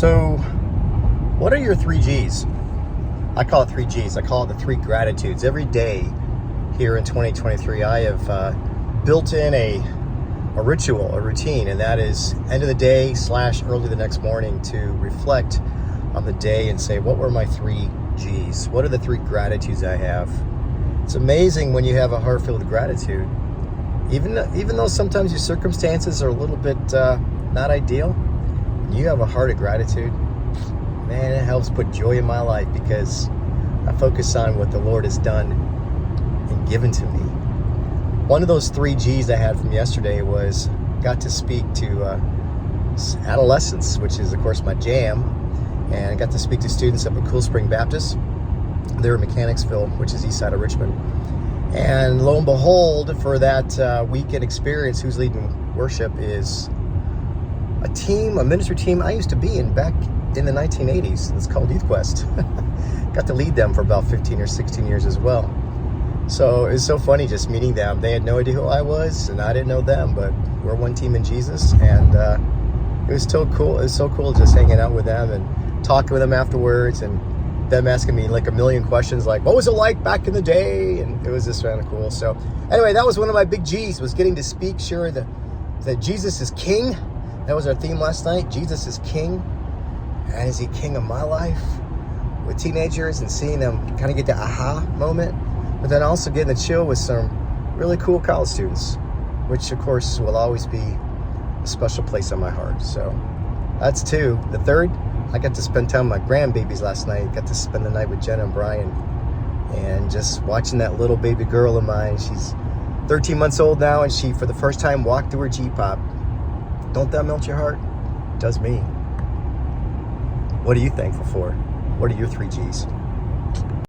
So, what are your three G's? I call it three G's. I call it the three gratitudes. Every day here in 2023, I have built in a ritual, a routine, and that is end of the day / early the next morning to reflect on the day and say, what were my three G's? What are the three gratitudes I have? It's amazing when you have a heart filled with gratitude. Even though sometimes your circumstances are a little bit not ideal, when you have a heart of gratitude, man, it helps put joy in my life because I focus on what the Lord has done and given to me. One of those three G's I had from yesterday was got to speak to adolescents, which is, of course, my jam, and I got to speak to students up at Cool Spring Baptist. They're in Mechanicsville, which is east side of Richmond. And lo and behold, for that weekend experience, who's leading worship is a ministry team I used to be in back in the 1980s. It's called Youth Quest. Got to lead them for about 15 or 16 years as well. So it's so funny just meeting them. They had no idea who I was, and I didn't know them, but we're one team in Jesus. And it was so cool. It was so cool just hanging out with them and talking with them afterwards, and them asking me like a million questions, like, what was it like back in the day? And it was just kind of cool. So anyway, that was one of my big G's, was getting to speak, sure, that Jesus is King. That was our theme last night. Jesus is King. And is he King of my life? With teenagers and seeing them kind of get the aha moment, but then also getting to chill with some really cool college students, which of course will always be a special place on my heart. So that's two. The third, I got to spend time with my grandbabies last night. Got to spend the night with Jenna and Brian, and just watching that little baby girl of mine. She's 13 months old now, and she, for the first time, walked through her G-pop. Don't that melt your heart? It does me. What are you thankful for? What are your three G's?